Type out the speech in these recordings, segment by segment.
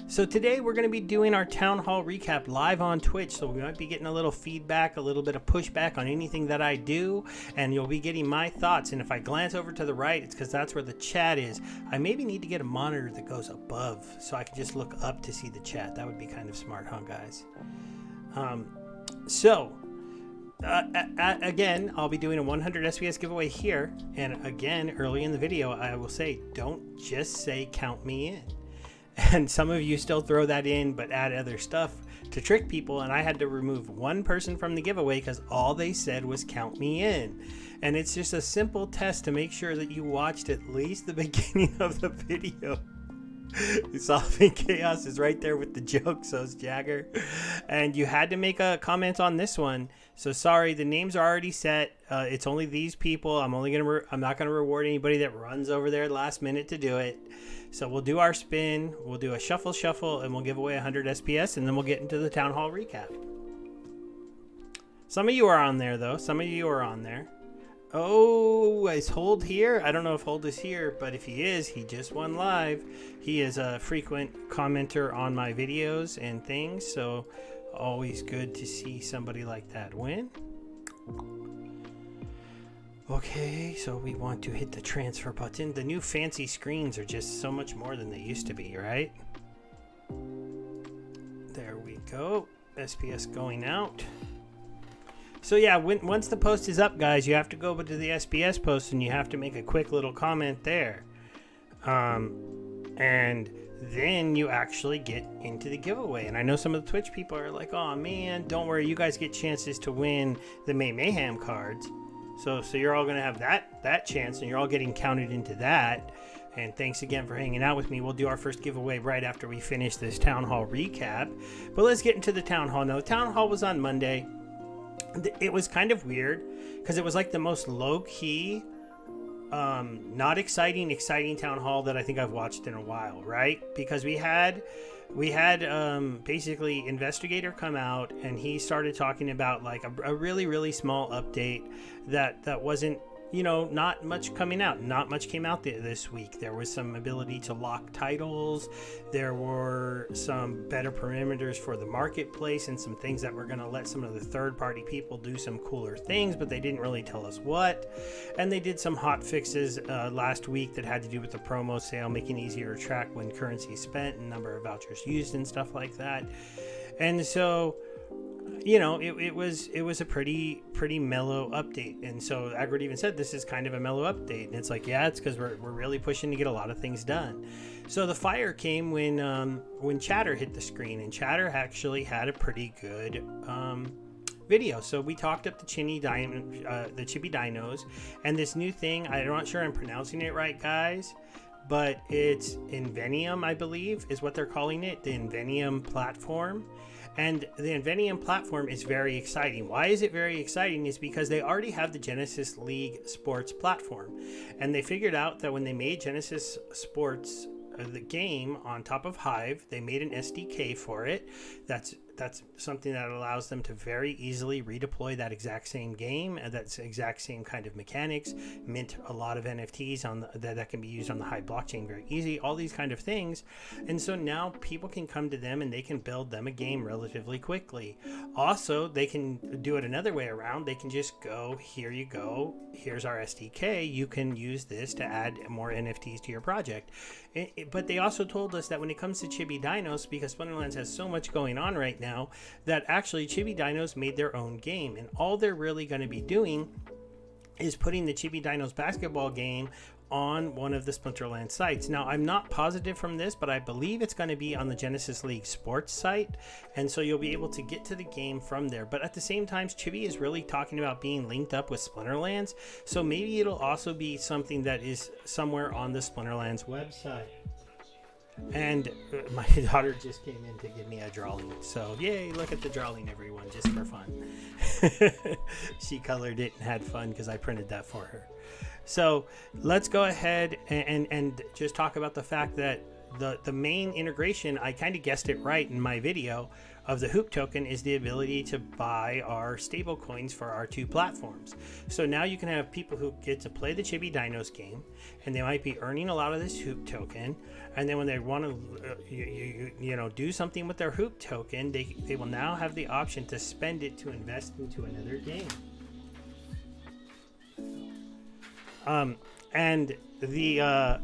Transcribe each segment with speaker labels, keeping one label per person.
Speaker 1: So today we're going to be doing our town hall recap live on Twitch. So we might be getting a little feedback, a little bit of pushback on anything that I do, and you'll be getting my thoughts. And if I glance over to the right, it's because that's where the chat is. I maybe need to get a monitor that goes above so I can just look up to see the chat. That would be kind of smart, huh, guys? Again, I'll be doing a 100 SPS giveaway here. And again, early in the video, I will say, don't just say count me in. And some of you still throw that in, but add other stuff to trick people. And I had to remove one person from the giveaway because all they said was count me in. And it's just a simple test to make sure that you watched at least the beginning of the video. Solving Chaos is right there with the joke, so is Jagger. And you had to make a comment on this one. So sorry, the names are already set. It's only these people. I'm not gonna reward anybody that runs over there last minute to do it. So we'll do our spin, we'll do a shuffle, and we'll give away 100 SPS, and then we'll get into the town hall recap. Some of you are on there though. Some of you are on there. Oh, is Hold here? I don't know if Hold is here, but if he is, he just won live. He is a frequent commenter on my videos and things, so always good to see somebody like that win. Okay, so we want to hit the transfer button. The new fancy screens are just so much more than they used to be, right? There we go. SPS going out. So yeah, once the post is up, guys, you have to go to the SPS post and you have to make a quick little comment there. And then you actually get into the giveaway. And I know some of the Twitch people are like, oh man, don't worry, you guys get chances to win the mayhem cards. So you're all going to have that chance, and you're all getting counted into that. And thanks again for hanging out with me. We'll do our first giveaway right after we finish this town hall recap. But let's get into the town hall. Now, the town hall was on Monday. It was kind of weird because it was like the most low-key, not exciting town hall that I think I've watched in a while, right? Because we had basically Investigator come out, and he started talking about like a really small update that wasn't, you know, not much coming out. Not much came out this week. There was some ability to lock titles. There were some better perimeters for the marketplace and some things that were going to let some of the third-party people do some cooler things, but they didn't really tell us what. And they did some hot fixes last week that had to do with the promo sale, making it easier to track when currency is spent and number of vouchers used and stuff like that. And so, you know, it was a pretty mellow update. And so Agrid even said this is kind of a mellow update, and it's like, yeah, it's because we're really pushing to get a lot of things done. So the fire came when Chatter hit the screen, and Chatter actually had a pretty good video. So we talked up the chibi dinos, and this new thing, I'm not sure I'm pronouncing it right, guys, but it's Invenium, I believe is what they're calling it, the Invenium platform. And the Invenium platform is very exciting. Why is it very exciting? Is because they already have the Genesis League Sports platform. And they figured out that when they made Genesis Sports, the game on top of Hive, they made an SDK for it. That's something that allows them to very easily redeploy that exact same game and that exact same kind of mechanics, mint a lot of NFTs on that can be used on the Hive blockchain very easy, all these kind of things. And so now people can come to them and they can build them a game relatively quickly. Also, they can do it another way around. They can just go, here you go, here's our SDK, you can use this to add more NFTs to your project. But they also told us that when it comes to Chibi Dinos, because Splinterlands has so much going on right now, that actually Chibi Dinos made their own game, and all they're really going to be doing is putting the Chibi Dinos basketball game on one of the Splinterlands sites. Now, I'm not positive from this, but I believe it's going to be on the Genesis League Sports site, and so you'll be able to get to the game from there. But at the same time, Chibi is really talking about being linked up with Splinterlands, so maybe it'll also be something that is somewhere on the Splinterlands website. And my daughter just came in to give me a drawing, so yay, look at the drawing, everyone, just for fun. She colored it and had fun because I printed that for her. So let's go ahead and just talk about the fact that the main integration, I kind of guessed it right in my video, of the Hoop token is the ability to buy our stable coins for our 2 platforms. So now you can have people who get to play the Chibi Dinos game, and they might be earning a lot of this Hoop token, and then when they want to do something with their Hoop token, they will now have the option to spend it to invest into another game. And the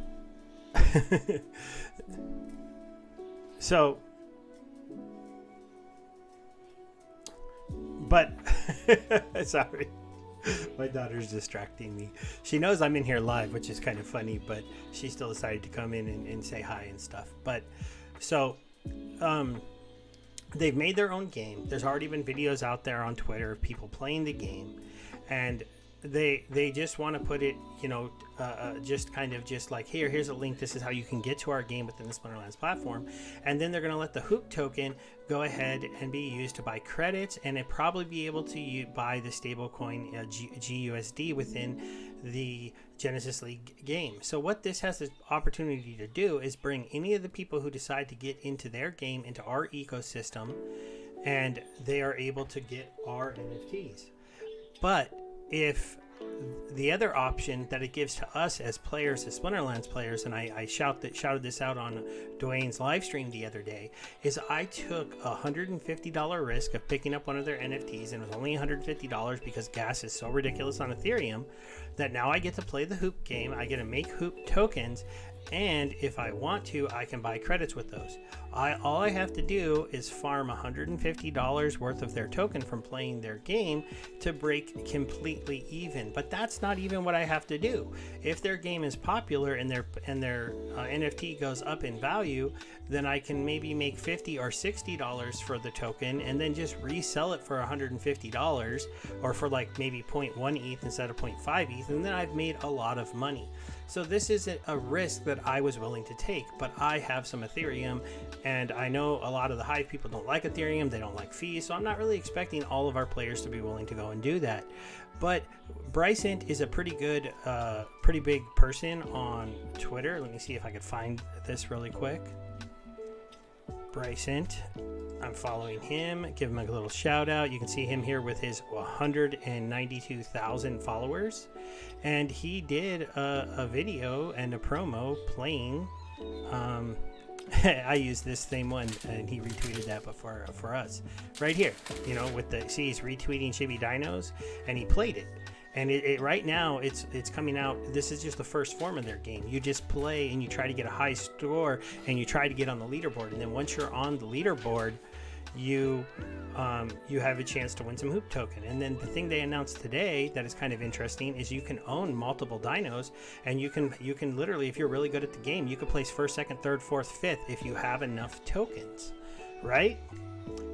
Speaker 1: so, but sorry, my daughter's distracting me. She knows I'm in here live, which is kind of funny, but she still decided to come in and say hi and stuff. But so they've made their own game. There's already been videos out there on Twitter of people playing the game, and they just want to put it, just kind of just like, here's a link. This is how you can get to our game within the Splinterlands platform. And then they're going to let the Hoop token go ahead and be used to buy credits, and it probably be able to buy the stablecoin GUSD within the Genesis League game. So what this has the opportunity to do is bring any of the people who decide to get into their game into our ecosystem, and they are able to get our NFTs. But if the other option that it gives to us as players, as Splinterlands players, and I shouted this out on Dwayne's live stream the other day, is I took a $150 risk of picking up one of their NFTs, and it was only $150 because gas is so ridiculous on Ethereum, that now I get to play the Hoop game, I get to make Hoop tokens, and if I want to, I can buy credits with those. All I have to do is farm $150 worth of their token from playing their game to break completely even. But that's not even what I have to do. If their game is popular and their NFT goes up in value, then I can maybe make $50 or $60 for the token and then just resell it for $150, or for like maybe 0.1 ETH instead of 0.5 ETH, and then I've made a lot of money. So this isn't a risk that I was willing to take, but I have some Ethereum, and I know a lot of the Hive people don't like Ethereum, they don't like fees, so I'm not really expecting all of our players to be willing to go and do that. But Brycent is a pretty good, pretty big person on Twitter. Let me see if I could find this really quick. Brycent, I'm following him, give him a little shout out. You can see him here with his 192,000 followers, and he did a video and a promo playing I used this same one, and he retweeted that before for us right here, with the, see, he's retweeting Chibi Dinos, and he played it. And it right now it's coming out. This is just the first form of their game. You just play and you try to get a high score, and you try to get on the leaderboard. And then once you're on the leaderboard, you have a chance to win some Hoop token. And then the thing they announced today that is kind of interesting is you can own multiple dinos, and you can literally, if you're really good at the game, you can place first, second, third, fourth, fifth if you have enough tokens, right?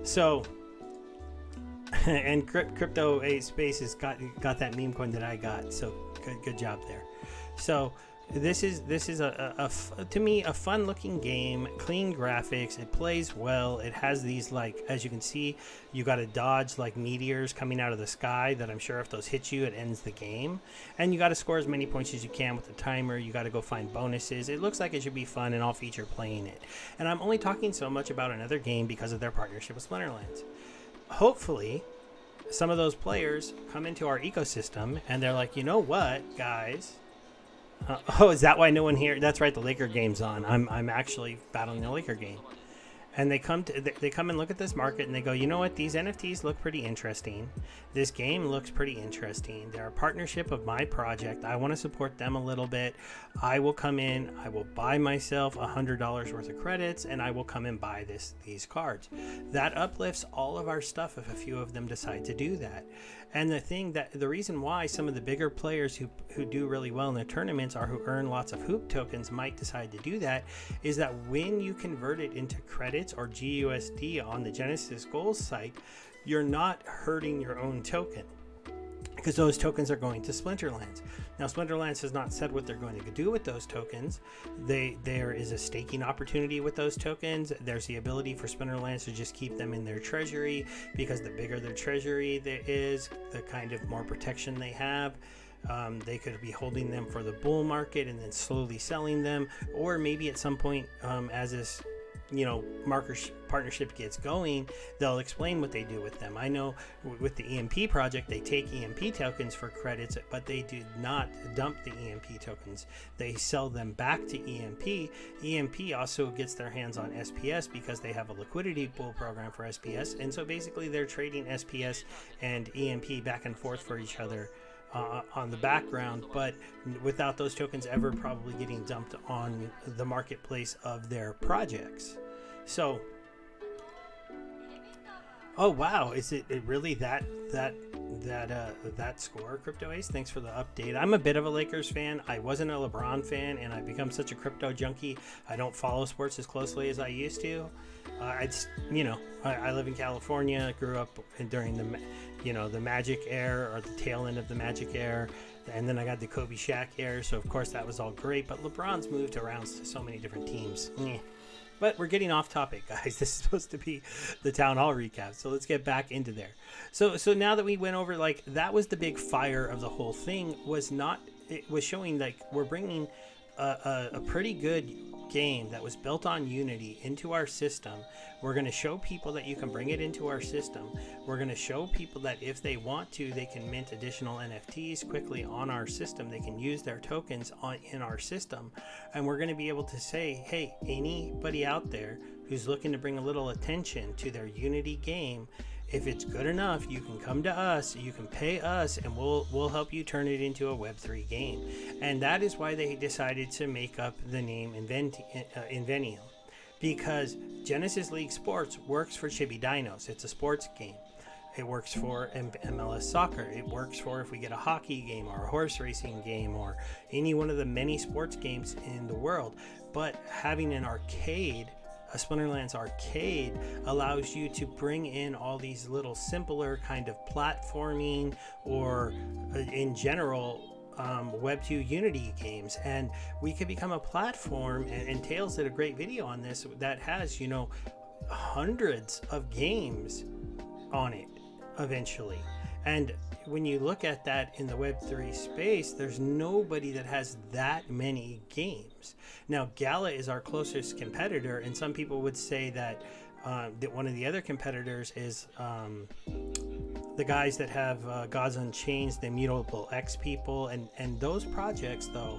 Speaker 1: So. And Crypto A Space has got that meme coin that I got, so good job there. So this is to me a fun looking game, clean graphics, it plays well, it has these, like, as you can see, you got to dodge like meteors coming out of the sky that I'm sure if those hit you, it ends the game, and you got to score as many points as you can with the timer. You got to go find bonuses. It looks like it should be fun, and I'll feature playing it. And I'm only talking so much about another game because of their partnership with Splinterlands. Hopefully some of those players come into our ecosystem and they're like, you know what, guys, oh, is that why no one here? That's right, the Laker game's on. I'm actually battling the Laker game. And they come and look at this market, and they go, you know what, these NFTs look pretty interesting. This game looks pretty interesting. They're a partnership of my project. I want to support them a little bit. I will come in, I will buy myself $100 worth of credits, and I will come and buy these cards. That uplifts all of our stuff if a few of them decide to do that. And the reason why some of the bigger players who do really well in their tournaments, or who earn lots of Hoop tokens, might decide to do that, is that when you convert it into credits or GUSD on the Genesis Goals site, you're not hurting your own token, because those tokens are going to Splinterlands. Now, Splinterlands has not said what they're going to do with those tokens. There is a staking opportunity with those tokens. There's the ability for Splinterlands to just keep them in their treasury, because the bigger their treasury there is, the kind of more protection they have. They could be holding them for the bull market and then slowly selling them, or maybe at some point, as this partnership gets going, they'll explain what they do with them. I know with the EMP project, they take EMP tokens for credits, but they do not dump the EMP tokens. They sell them back to EMP. EMP also gets their hands on SPS because they have a liquidity pool program for SPS, and so basically they're trading SPS and EMP back and forth for each other on the background, but without those tokens ever probably getting dumped on the marketplace of their projects. So, oh wow, is it really that score, Crypto Ace? Thanks for the update. I'm a bit of a Lakers fan. I wasn't a LeBron fan, and I've become such a crypto junkie. I don't follow sports as closely as I used to. I live in California. Grew up during the Magic era, or the tail end of the Magic era, and then I got the Kobe Shaq era. So of course that was all great. But LeBron's moved around to so many different teams. But we're getting off topic, guys. This is supposed to be the town hall recap, so let's get back into there. So now that we went over, like, that was the big fire of the whole thing. It was showing like we're bringing a pretty good game that was built on Unity into our system. We're going to show people that you can bring it into our system. We're going to show people that if they want to, they can mint additional NFTs quickly on our system. They can use their tokens in our system, and we're going to be able to say, hey, anybody out there who's looking to bring a little attention to their Unity game, if it's good enough, you can come to us, you can pay us, and we'll help you turn it into a Web3 game. And that is why they decided to make up the name Invenium, because Genesis League Sports works for Chibi Dinos. It's a sports game. It works for MLS Soccer. It works for if we get a hockey game or a horse racing game or any one of the many sports games in the world. But having an arcade, a Splinterlands arcade, allows you to bring in all these little simpler kind of platforming or in general Web 2 Unity games, and we could become a platform, and Tails did a great video on this that has hundreds of games on it eventually. And when you look at that in the Web3 space, there's nobody that has that many games. Now, Gala is our closest competitor, and some people would say that one of the other competitors is the guys that have Gods Unchained, the Immutable X people, and those projects, though,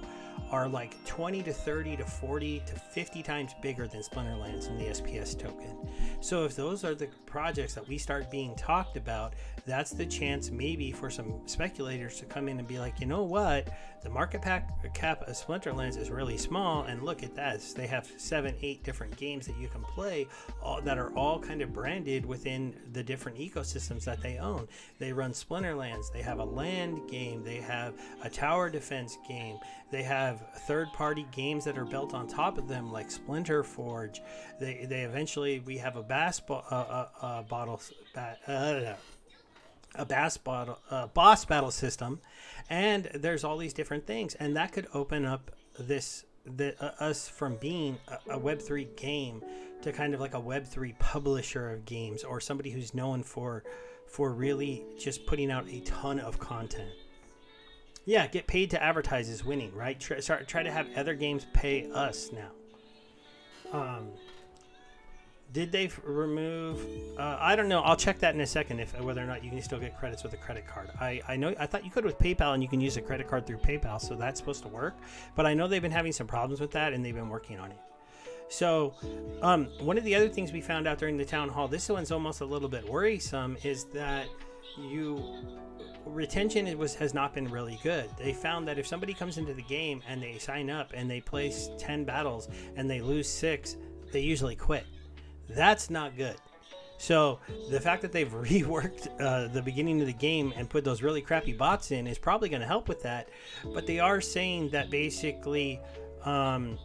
Speaker 1: are like 20 to 30 to 40 to 50 times bigger than Splinterlands and the SPS token. So if those are the projects that we start being talked about, that's the chance maybe for some speculators to come in and be like, you know what, the market cap of Splinterlands is really small, and look at that, they have 7-8 different games that you can play, that are all kind of branded within the different ecosystems that they own. They run Splinterlands, they have a land game, they have a tower defense game, they have third-party games that are built on top of them, like Splinter Forge. They eventually, we have a boss battle system, and there's all these different things, and that could open up us from being a Web3 game to kind of like a Web3 publisher of games, or somebody who's known for really just putting out a ton of content. Yeah, get paid to advertise is winning, right? Try to have other games pay us now. Did they remove? I don't know. I'll check that in a second. Whether or not you can still get credits with a credit card. I know. I thought you could with PayPal, and you can use a credit card through PayPal, so that's supposed to work. But I know they've been having some problems with that, and they've been working on it. So, one of the other things we found out during the town hall, this one's almost a little bit worrisome, is that retention has not been really good. They found that if somebody comes into the game and they sign up and they place 10 battles and they lose 6, they usually quit. That's not good. So the fact that they've reworked the beginning of the game and put those really crappy bots in is probably going to help with that. But they are saying that basically that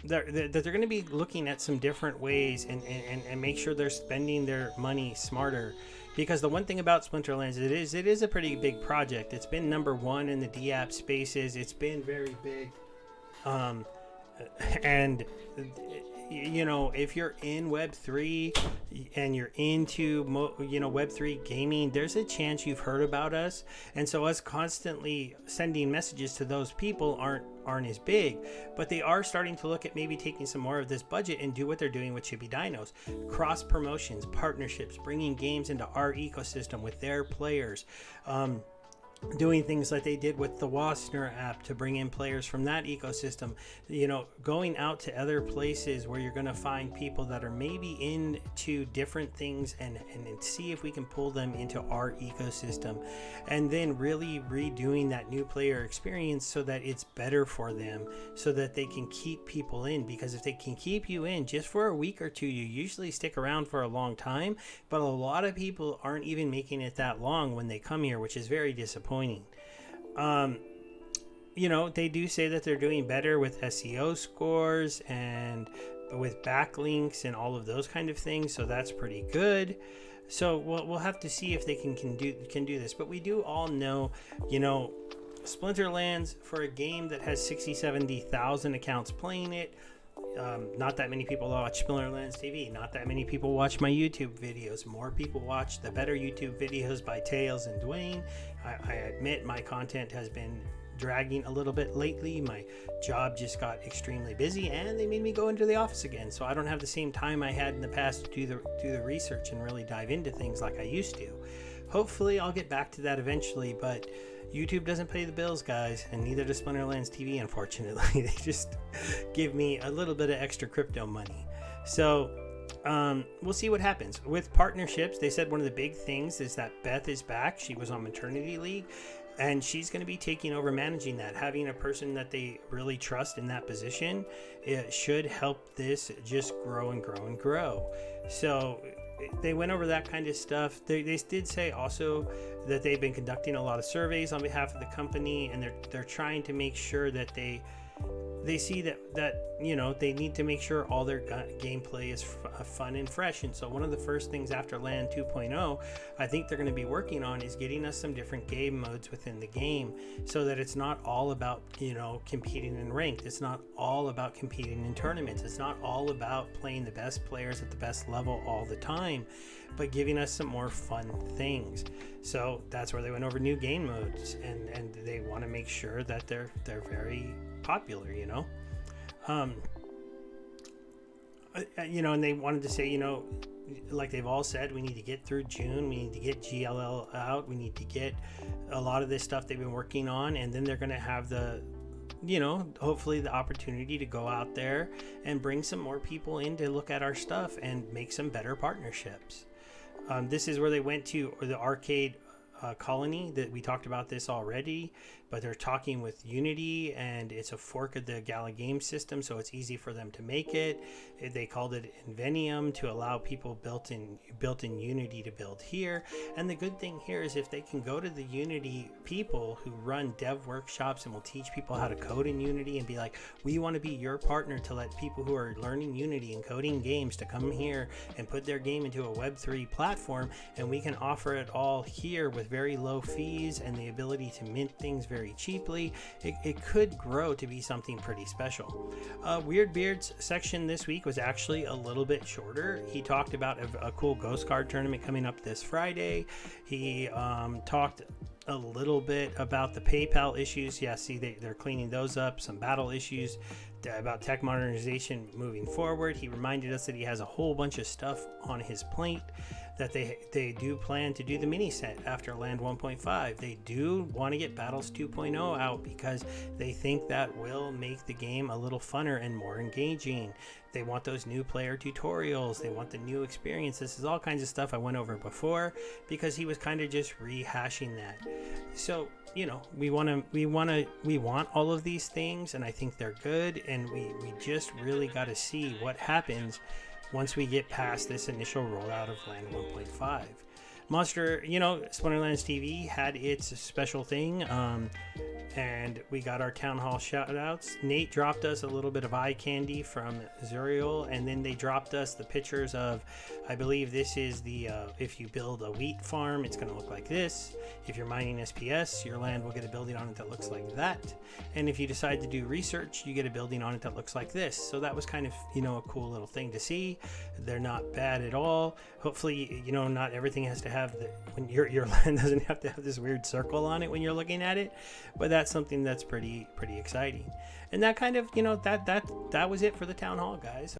Speaker 1: they're going to be looking at some different ways and make sure they're spending their money smarter. Because the one thing about Splinterlands, it is a pretty big project. It's been #1 in the DApp spaces. It's been very big. And you know, if you're in Web3 and you're into Web3 gaming, there's a chance you've heard about us. And so us constantly sending messages to those people aren't as big, but they are starting to look at maybe taking some more of this budget and do what they're doing with Chippy Dinos: cross promotions, partnerships, bringing games into our ecosystem with their players, doing things like they did with the Wasner app to bring in players from that ecosystem, you know, going out to other places where you're going to find people that are maybe into different things and see if we can pull them into our ecosystem, and then really redoing that new player experience so that it's better for them, so that they can keep people in. Because if they can keep you in just for a week or two, you usually stick around for a long time, but a lot of people aren't even making it that long when they come here, which is very disappointing. You know, they do say that they're doing better with SEO scores and with backlinks and all of those kind of things, so that's pretty good. So we'll have to see if they can do this. But we do all know, you know, Splinterlands, for a game that has 70,000 accounts playing it, not that many people watch Splinterlands TV. Not that many people watch my YouTube videos. More people watch the better YouTube videos by Tails and Dwayne. I admit my content has been dragging a little bit lately. My job just got extremely busy, and they made me go into the office again. So I don't have the same time I had in the past to do the research and really dive into things like I used to. Hopefully, I'll get back to that eventually, but YouTube doesn't pay the bills, guys, and neither does Splinterlands TV, unfortunately. They just give me a little bit of extra crypto money. So we'll see what happens. With partnerships, they said one of the big things is that Beth is back. She was on maternity leave, and she's going to be taking over managing that. Having a person that they really trust in that position, it should help this just grow and grow and grow. So they went over that kind of stuff. They did say also that they've been conducting a lot of surveys on behalf of the company, and they're trying to make sure that they see that you know, they need to make sure all their gameplay is fun and fresh. And so one of the first things after Land 2.0 I think they're going to be working on is getting us some different game modes within the game, so that it's not all about, you know, competing in ranked. It's not all about competing in tournaments. It's not all about playing the best players at the best level all the time, but giving us some more fun things. So that's where they went over new game modes, and they want to make sure that they're very popular, you know. You know, and they wanted to say, you know, like they've all said, we need to get through June, we need to get GLL out, we need to get a lot of this stuff they've been working on, and then they're going to have the, you know, hopefully the opportunity to go out there and bring some more people in to look at our stuff and make some better partnerships. This is where they went to the arcade colony that we talked about this already, but they're talking with Unity, and it's a fork of the Gala game system, so it's easy for them to make it. They called it Invenium to allow people built in Unity to build here. And the good thing here is if they can go to the Unity people who run dev workshops and will teach people how to code in Unity and be like, we want to be your partner to let people who are learning Unity and coding games to come here and put their game into a Web3 platform, and we can offer it all here with very low fees and the ability to mint things very cheaply. It could grow to be something pretty special. Weird Beard's section this week was actually a little bit shorter. He talked about a cool Ghost Card tournament coming up this Friday. He talked a little bit about the PayPal issues. Yeah, see, they're cleaning those up. Some battle issues about tech modernization moving forward. He reminded us that he has a whole bunch of stuff on his plate, that they do plan to do the mini set after Land 1.5. They do want to get Battles 2.0 out because they think that will make the game a little funner and more engaging. They want those new player tutorials. They want the new experience. This is all kinds of stuff I went over before because he was kind of just rehashing that. So, you know, we want all of these things, and I think they're good, and we just really got to see what happens once we get past this initial rollout of Land 1.5. Monster, Splinterlands TV had its special thing, and we got our town hall shout outs. Nate dropped us a little bit of eye candy from Zuriel, and then they dropped us the pictures of, I believe this is the, if you build a wheat farm, it's going to look like this. If you're mining SPS, your land will get a building on it that looks like that. And if you decide to do research, you get a building on it that looks like this. So that was kind of, a cool little thing to see. They're not bad at all. Hopefully, not everything has to have when your land doesn't have to have this weird circle on it when you're looking at it, but that's something that's pretty exciting. And that kind of, that was it for the town hall, guys.